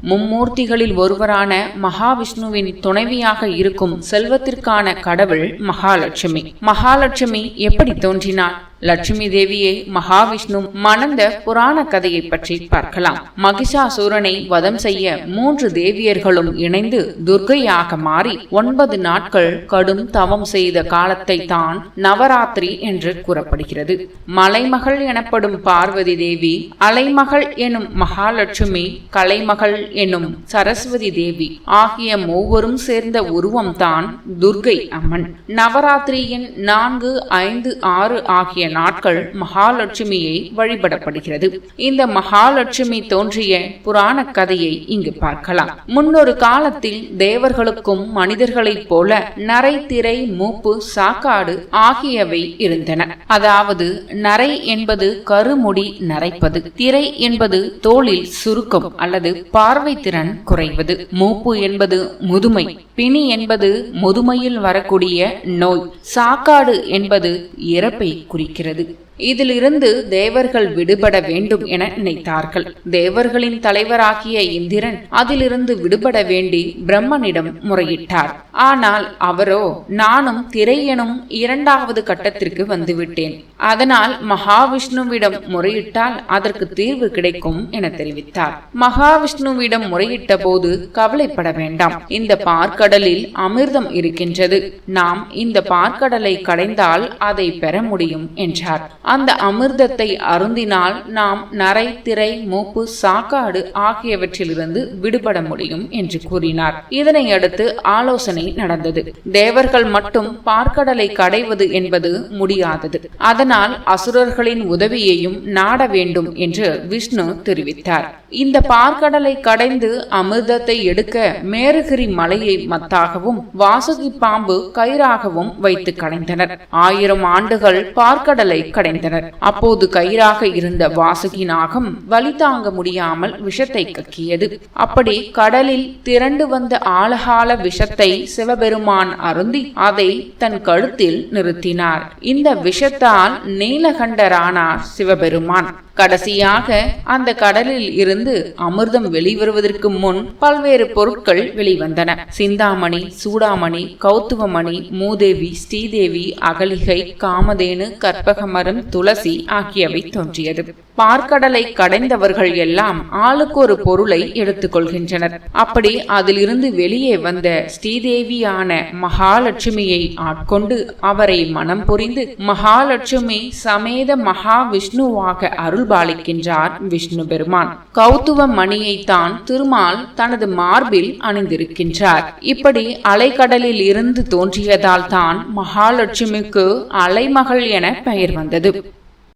மும்மூர்த்திகளில் ஒருவரான மகாவிஷ்ணுவின் துணைவியாக இருக்கும் செல்வத்திற்கான கடவுள் மகாலட்சுமி. மகாலட்சுமி எப்படி தோன்றினார்? லட்சுமி தேவியை மகாவிஷ்ணு மணந்த புராண கதையை பற்றி பார்க்கலாம். மகிஷாசூரனை வதம் செய்ய 3 தேவியர்களும் இணைந்து துர்க்கையாக மாறி 9 நாட்கள் கடும் தவம் செய்த காலத்தை தான் நவராத்திரி என்று கூறப்படுகிறது. மலைமகள் எனப்படும் பார்வதி தேவி, அலைமகள் எனும் மகாலட்சுமி, கலைமகள் எனும் சரஸ்வதி தேவி ஆகிய மூவரும் சேர்ந்த உருவம் தான் துர்க்கை அம்மன். நவராத்திரியின் 4, 5, 6 ஆகிய நாட்கள் மகாலட்சுமியை வழிபடப்படுகிறது. இந்த மகாலட்சுமி தோன்றிய புராண கதையை இங்கு பார்க்கலாம். முன்னொரு காலத்தில் தேவர்களுக்கும் மனிதர்களைப் போல நரை, திரை, மூப்பு, சாக்காடு ஆகியவை இருந்தன. அதாவது நரை என்பது கருமுடி நரைப்பது, திரை என்பது தோளில் சுருக்கம் அல்லது பார்வை திறன் குறைவது, மூப்பு என்பது முதுமை, பிணி என்பது முதுமையில் வரக்கூடிய நோய், சாக்காடு என்பது இறப்பை குறிக்கிறது. இதிலிருந்து தேவர்கள் விடுபட வேண்டும் என நினைத்தார்கள். தேவர்களின் தலைவராகிய இந்திரன் அதிலிருந்து விடுபட வேண்டி பிரம்மனிடம் முறையிட்டார். ஆனால் அவரோ, நானும் திரை எனும் 2வது கட்டத்திற்கு வந்துவிட்டேன், அதனால் மகாவிஷ்ணுவிடம் முறையிட்டால் அதற்கு தீர்வு கிடைக்கும் என தெரிவித்தார். மகாவிஷ்ணுவிடம் முறையிட்ட போது, கவலைப்பட வேண்டாம், இந்த பார்க்கடலில் அமிர்தம் இருக்கின்றது, நாம் இந்த பார்க்கடலை கடைந்தால் அதை பெற முடியும் என்றார். அந்த அமிர்தத்தை அருந்தினால் நாம் நரை, திரை, மூப்பு, சாக்காடு ஆகியவற்றிலிருந்து விடுபட முடியும் என்று கூறினார். இதனை அடுத்து ஆலோசனை நடந்தது. தேவர்கள் மட்டும் பார்க்கடலை கடைவது என்பது முடியாதது, அதனால் அசுரர்களின் உதவியையும் நாட வேண்டும் என்று விஷ்ணு தெரிவித்தார். இந்த பார்க்கடலை கடைந்து அமிர்தத்தை எடுக்க மேருகிரி மலையை மத்தாகவும் வாசுகி பாம்பு கயிறாகவும் வைத்து கடைந்தனர். 1000 ஆண்டுகள் பார்க்கடலை கடைந்தனர். அப்போது கயிறாக இருந்த வாசுகி நாகம் வலி தாங்க முடியாமல் விஷத்தை கக்கியது. அப்படி கடலில் திரண்டு வந்த ஆழகால விஷத்தை சிவபெருமான் அருந்தி அதை தன் கழுத்தில் நிறுத்தினார். இந்த விஷத்தால் நீலகண்டரானார் சிவபெருமான். கடைசியாக அந்த கடலில் இருந்து அமிர்தம் வெளிவருவதற்கு முன் பல்வேறு பொருட்கள் வெளிவந்தன. சிந்தாமணி, சூடாமணி, கௌத்துவமணி, மூதேவி, ஸ்ரீதேவி, அகலிகை, காமதேனு, கற்பகமரம், துளசி ஆகியவை தோன்றியது. பார்க்கடலை கடைந்தவர்கள் எல்லாம் ஆளுக்கு ஒரு பொருளை எடுத்துக் கொள்கின்றனர். அப்படி அதிலிருந்து வெளியே வந்த ஸ்ரீதேவியான மகாலட்சுமியை ஆட்கொண்டு அவரை மனம் புரிந்து மகாலட்சுமி சமேத மகாவிஷ்ணுவாக அருள்பாலிக்கின்றார் விஷ்ணு பெருமான். கௌத்துவ மணியை தான் திருமால் தனது மார்பில் அணிந்திருக்கின்றார். இப்படி அலைக்கடலில் இருந்து தோன்றியதால் தான் மகாலட்சுமிக்கு அலைமகள் என பெயர் வந்தது.